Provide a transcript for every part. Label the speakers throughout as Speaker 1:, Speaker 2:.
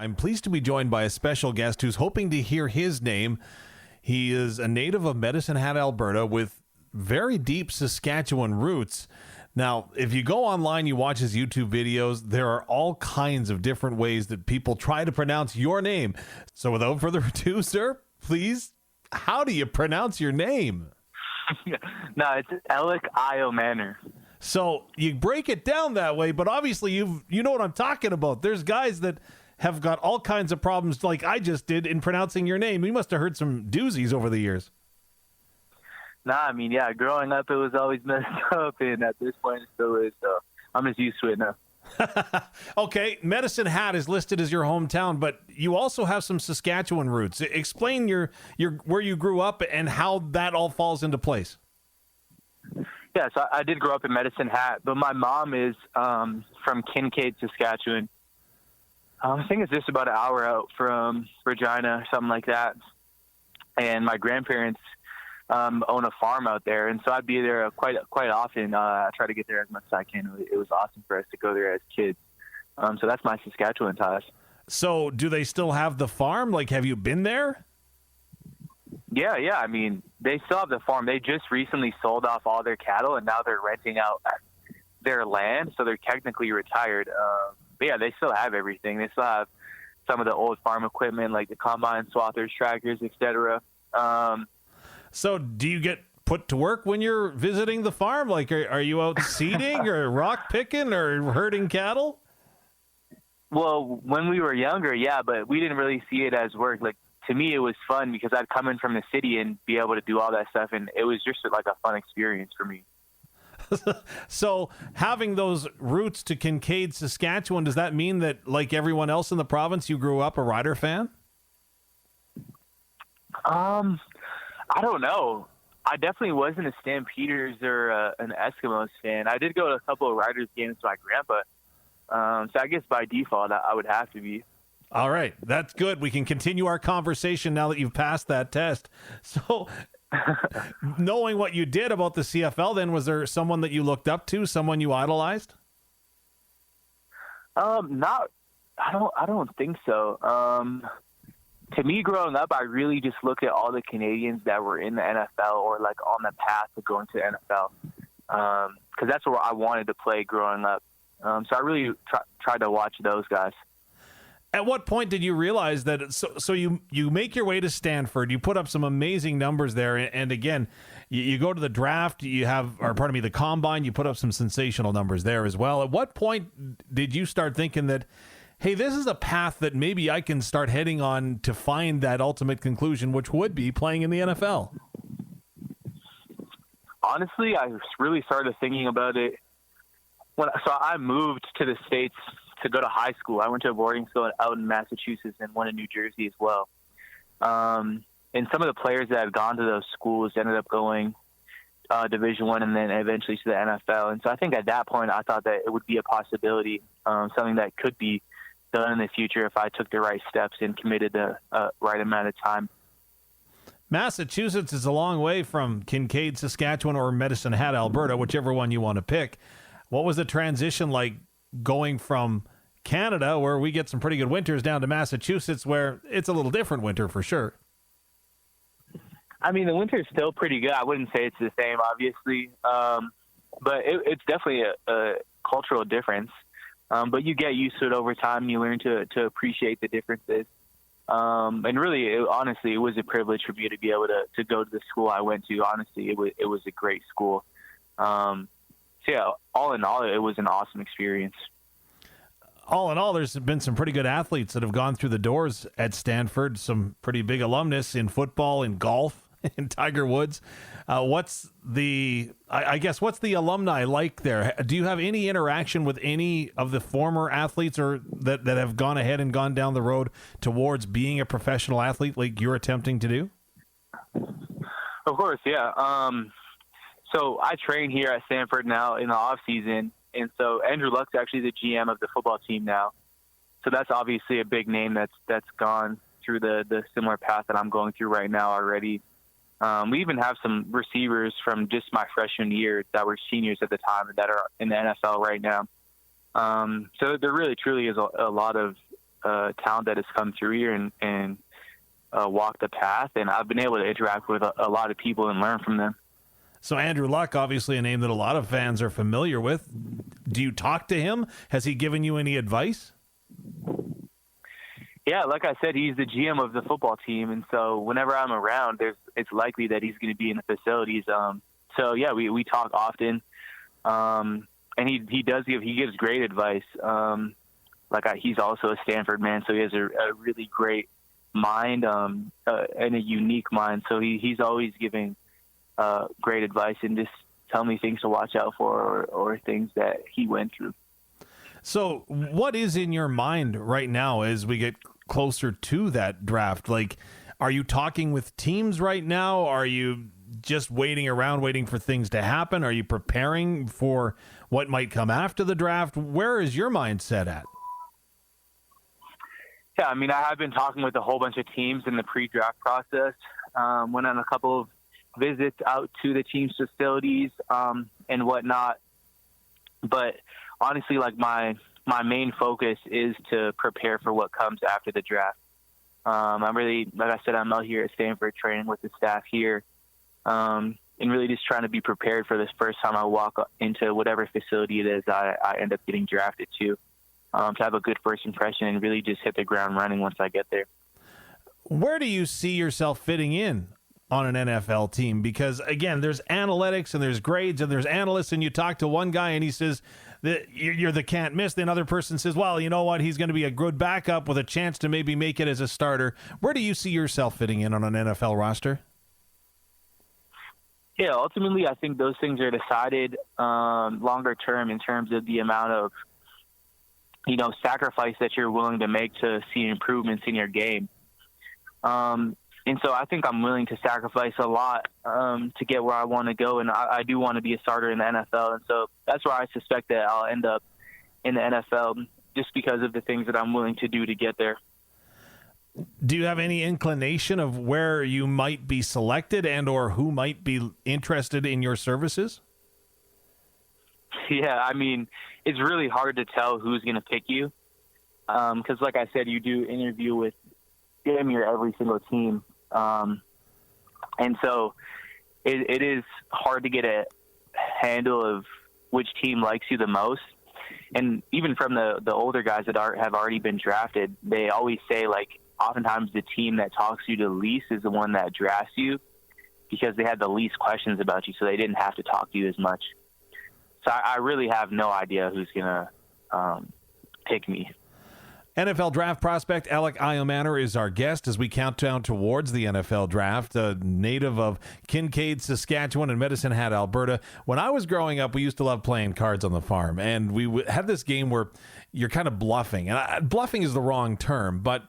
Speaker 1: I'm pleased to be joined by a special guest who's hoping to hear his name. He is a native of Medicine Hat, Alberta, with very deep Saskatchewan roots. Now, if you go online, you watch his YouTube videos, there are all kinds of different ways that people try to pronounce your name. So without further ado, sir, please, how do you pronounce your name?
Speaker 2: No, it's Elic Ayomanor.
Speaker 1: So you break it down that way, but obviously you know what I'm talking about. There's guys that have got all kinds of problems like I just did in pronouncing your name. You must have heard some doozies over the years.
Speaker 2: Nah, I mean, yeah, growing up, it was always messed up, and at this point, it still is, so I'm just used to it now.
Speaker 1: Okay, Medicine Hat is listed as your hometown, but you also have some Saskatchewan roots. Explain your where you grew up and how that all falls into place.
Speaker 2: Yeah, so I did grow up in Medicine Hat, but my mom is from Kincaid, Saskatchewan. I think it's just about an hour out from Regina, something like that. And my grandparents own a farm out there, and so I'd be there quite often. I try to get there as much as I can. It was awesome for us to go there as kids. So that's my Saskatchewan ties.
Speaker 1: So do they still have the farm? Like, have you been there?
Speaker 2: Yeah. I mean, they still have the farm. They just recently sold off all their cattle, and now they're renting out their land, so they're technically retired. But yeah, they still have everything. They still have some of the old farm equipment, like the combine, swathers, tractors, etc.
Speaker 1: So do you get put to work when you're visiting the farm? Like, are you out seeding or rock picking or herding cattle?
Speaker 2: Well, when we were younger, yeah, but we didn't really see it as work. Like, to me, it was fun because I'd come in from the city and be able to do all that stuff, and it was just like a fun experience for me.
Speaker 1: So having those roots to Kincaid, Saskatchewan, does that mean that, like everyone else in the province, you grew up a Rider fan?
Speaker 2: I don't know. I definitely wasn't a Stampeders or an Eskimos fan. I did go to a couple of Riders games with my grandpa. So I guess by default, I would have to be.
Speaker 1: All right. That's good. We can continue our conversation now that you've passed that test. So knowing what you did about the CFL, then, was there someone that you looked up to, someone you idolized?
Speaker 2: I don't think so. To me, growing up, I really just looked at all the Canadians that were in the NFL or like on the path to going to the NFL, because that's where I wanted to play growing up. So I really tried to watch those guys.
Speaker 1: At what point did you realize that? So you make your way to Stanford, you put up some amazing numbers there, and again, you go to the draft, the combine, you put up some sensational numbers there as well. At what point did you start thinking that, hey, this is a path that maybe I can start heading on to find that ultimate conclusion, which would be playing in the NFL?
Speaker 2: Honestly, I really started thinking about it so I moved to the States to go to high school. I went to a boarding school out in Massachusetts and one in New Jersey as well. And some of the players that had gone to those schools ended up going Division I and then eventually to the NFL. And so I think at that point I thought that it would be a possibility, something that could be done in the future if I took the right steps and committed the right amount of time.
Speaker 1: Massachusetts is a long way from Kincaid, Saskatchewan, or Medicine Hat, Alberta, whichever one you want to pick. What was the transition like going from Canada, where we get some pretty good winters, down to Massachusetts, where it's a little different winter for sure?
Speaker 2: I mean, the winter is still pretty good. I wouldn't say it's the same, obviously, but it's definitely a cultural difference. But you get used to it over time. You learn to appreciate the differences. And really, honestly, it was a privilege for me to be able to go to the school I went to. Honestly, it was a great school. So yeah, all in all, it was an awesome experience.
Speaker 1: All in all, there's been some pretty good athletes that have gone through the doors at Stanford, some pretty big alumnus in football, in golf, in Tiger Woods. What's the alumni like there? Do you have any interaction with any of the former athletes or that have gone ahead and gone down the road towards being a professional athlete like you're attempting to do?
Speaker 2: Of course, yeah. So I train here at Stanford now in the off season, and so Andrew Luck's actually the GM of the football team now. So that's obviously a big name that's gone through the similar path that I'm going through right now already. We even have some receivers from just my freshman year that were seniors at the time that are in the NFL right now. So there really truly is a lot of talent that has come through here and walk the path. And I've been able to interact with a lot of people and learn from them.
Speaker 1: So Andrew Luck, obviously a name that a lot of fans are familiar with. Do you talk to him? Has he given you any advice?
Speaker 2: Yeah, like I said, he's the GM of the football team, and so whenever I'm around, it's likely that he's going to be in the facilities. So yeah, we talk often, and he gives great advice. He's also a Stanford man, so he has a really great mind and a unique mind. So he's always giving great advice and just tell me things to watch out for or things that he went through.
Speaker 1: So what is in your mind right now as we get closer to that draft? Like, are you talking with teams right now? Are you just waiting around, waiting for things to happen? Are you preparing for what might come after the draft? Where is your mindset at?
Speaker 2: Yeah, I mean, I have been talking with a whole bunch of teams in the pre-draft process. Went on a couple of visits out to the team's facilities and whatnot. But honestly, like my main focus is to prepare for what comes after the draft. I'm really, like I said, I'm out here at Stanford training with the staff here, and really just trying to be prepared for this first time I walk into whatever facility it is I end up getting drafted to have a good first impression and really just hit the ground running once I get there.
Speaker 1: Where do you see yourself fitting in on an NFL team? Because again, there's analytics and there's grades and there's analysts, and you talk to one guy and he says that you're the can't miss. The another person says, well, you know what? He's going to be a good backup with a chance to maybe make it as a starter. Where do you see yourself fitting in on an NFL roster?
Speaker 2: Yeah, ultimately, I think those things are decided longer term in terms of the amount of, sacrifice that you're willing to make to see improvements in your game. And so I think I'm willing to sacrifice a lot to get where I want to go. And I do want to be a starter in the NFL. And so that's where I suspect that I'll end up in the NFL just because of the things that I'm willing to do to get there.
Speaker 1: Do you have any inclination of where you might be selected and or who might be interested in your services?
Speaker 2: Yeah, I mean, it's really hard to tell who's going to pick you because, like I said, you do interview with damn near every single team. And so it is hard to get a handle of which team likes you the most. And even from the older guys that have already been drafted, they always say, like, oftentimes the team that talks to you the least is the one that drafts you because they had the least questions about you, so they didn't have to talk to you as much. So I really have no idea who's going to pick me.
Speaker 1: NFL draft prospect Elic Ayomanor is our guest as we count down towards the NFL draft. A native of Kincaid, Saskatchewan, and Medicine Hat, Alberta. When I was growing up, we used to love playing cards on the farm, and we had this game where you're kind of bluffing. And bluffing is the wrong term, but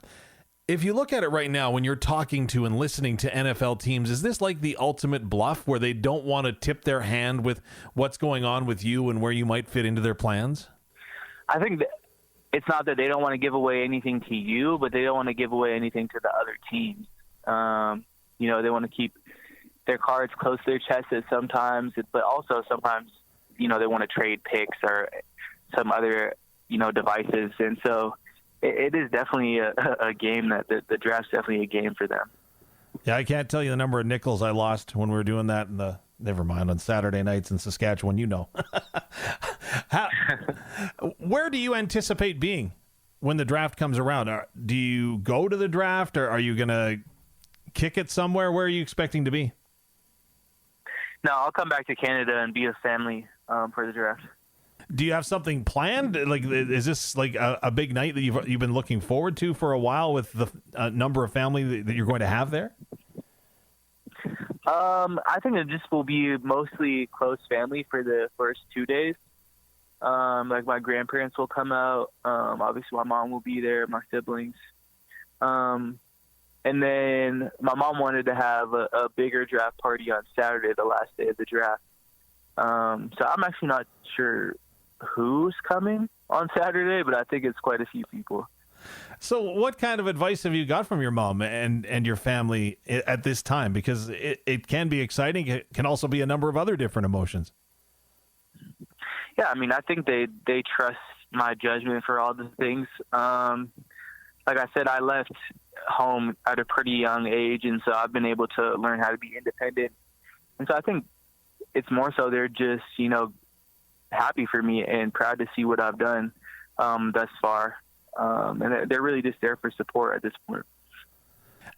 Speaker 1: if you look at it right now, when you're talking to and listening to NFL teams, is this like the ultimate bluff where they don't want to tip their hand with what's going on with you and where you might fit into their plans?
Speaker 2: I think that it's not that they don't want to give away anything to you, but they don't want to give away anything to the other teams. They want to keep their cards close to their chest sometimes, but also sometimes, they want to trade picks or some other, devices. And so it is definitely a game that the draft's definitely a game for them.
Speaker 1: Yeah, I can't tell you the number of nickels I lost when we were doing that never mind, on Saturday nights in Saskatchewan, Where do you anticipate being when the draft comes around? Do you go to the draft, or are you going to kick it somewhere? Where are you expecting to be?
Speaker 2: No, I'll come back to Canada and be with family for the draft.
Speaker 1: Do you have something planned? Like, is this like a big night that you've been looking forward to for a while with the number of family that you're going to have there?
Speaker 2: I think it just will be mostly close family for the first 2 days. Like my grandparents will come out. Obviously my mom will be there, my siblings. And then my mom wanted to have a bigger draft party on Saturday, the last day of the draft. So I'm actually not sure who's coming on Saturday, but I think it's quite a few people.
Speaker 1: So what kind of advice have you got from your mom and your family at this time? Because it can be exciting. It can also be a number of other different emotions. Yeah,
Speaker 2: I mean, I think they trust my judgment for all the things. like I said, I left home at a pretty young age, and so I've been able to learn how to be independent. And so I think it's more so they're just, happy for me and proud to see what I've done thus far. And they're really just there for support at this point.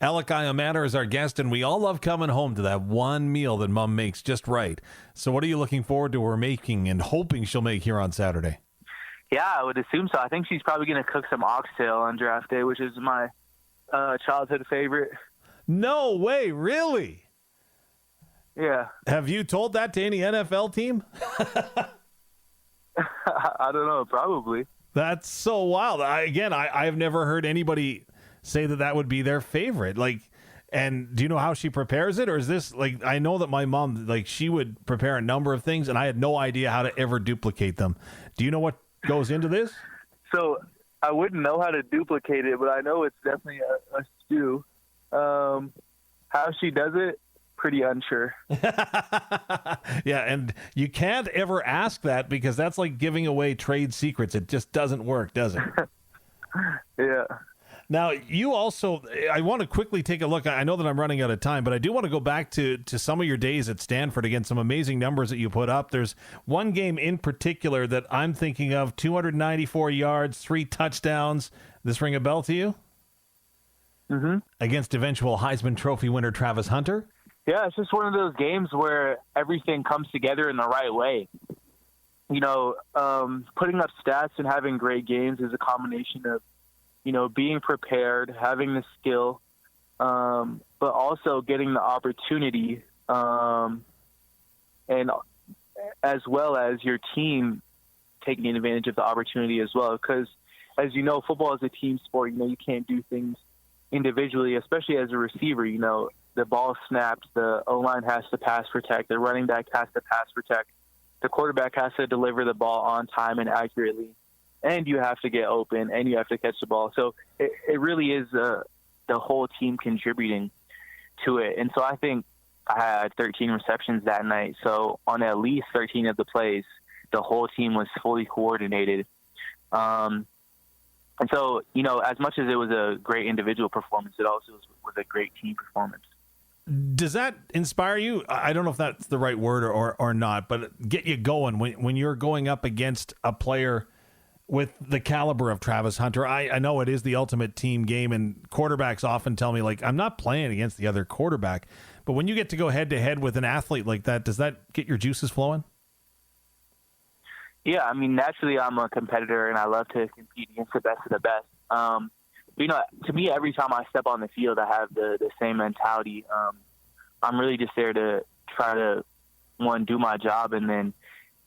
Speaker 1: Elic Ayomanor is our guest, and we all love coming home to that one meal that Mom makes just right. So what are you looking forward to her making and hoping she'll make here on Saturday?
Speaker 2: Yeah, I would assume so. I think she's probably going to cook some oxtail on draft day, which is my childhood favorite.
Speaker 1: No way, really?
Speaker 2: Yeah.
Speaker 1: Have you told that to any NFL team?
Speaker 2: I don't know, probably.
Speaker 1: That's so wild. I've never heard anybody say that would be their favorite. And do you know how she prepares it? Or is this I know that my mom, she would prepare a number of things and I had no idea how to ever duplicate them. Do you know what goes into this?
Speaker 2: So I wouldn't know how to duplicate it, but I know it's definitely a stew. How she does it, pretty unsure.
Speaker 1: Yeah, and you can't ever ask that because that's like giving away trade secrets. It just doesn't work, does it?
Speaker 2: Yeah.
Speaker 1: Now, you also, I want to quickly take a look. I know that I'm running out of time, but I do want to go back to some of your days at Stanford. Again, some amazing numbers that you put up. There's one game in particular that I'm thinking of, 294 yards, 3 touchdowns. This ring a bell to you?
Speaker 2: Mm-hmm.
Speaker 1: Against eventual Heisman Trophy winner Travis Hunter?
Speaker 2: Yeah, it's just one of those games where everything comes together in the right way. Putting up stats and having great games is a combination of, being prepared, having the skill, but also getting the opportunity, and as well as your team taking advantage of the opportunity as well. Because, as you know, football is a team sport. You can't do things individually, especially as a receiver. The ball snapped, the O-line has to pass protect, the running back has to pass protect, the quarterback has to deliver the ball on time and accurately, and you have to get open, and you have to catch the ball. So it really is the whole team contributing to it. And so I think I had 13 receptions that night. So on at least 13 of the plays, the whole team was fully coordinated. And so, as much as it was a great individual performance, it also was a great team performance.
Speaker 1: Does that inspire you? I don't know if that's the right word or not, but get you going when you're going up against a player with the caliber of Travis Hunter. I know it is the ultimate team game, and quarterbacks often tell me, I'm not playing against the other quarterback. But when you get to go head-to-head with an athlete like that, does that get your juices flowing?
Speaker 2: Yeah, naturally I'm a competitor, and I love to compete against the best of the best. To me, every time I step on the field, I have the same mentality. I'm really just there to try to, one, do my job, and then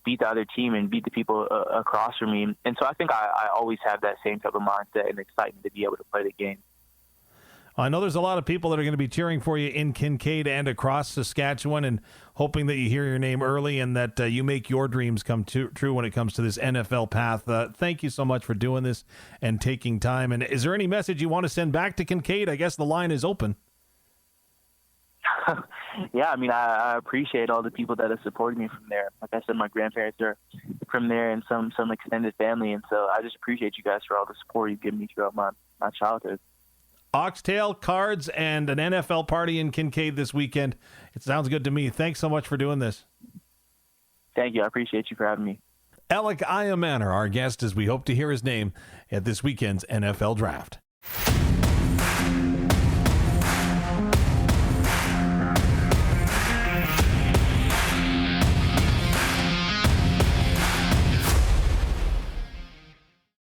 Speaker 2: beat the other team and beat the people across from me. And so I think I always have that same type of mindset and excitement to be able to play the game.
Speaker 1: I know there's a lot of people that are going to be cheering for you in Kincaid and across Saskatchewan and hoping that you hear your name early and that you make your dreams come true when it comes to this NFL path. Thank you so much for doing this and taking time. And is there any message you want to send back to Kincaid? I guess the line is open.
Speaker 2: Yeah, I appreciate all the people that have supported me from there. Like I said, my grandparents are from there and some extended family. And so I just appreciate you guys for all the support you've given me throughout my childhood.
Speaker 1: Oxtail, cards, and an NFL party in Kincaid this weekend. It sounds good to me. Thanks so much for doing this.
Speaker 2: Thank you. I appreciate you for having me.
Speaker 1: Elic Ayomanor, our guest, as we hope to hear his name at this weekend's NFL Draft.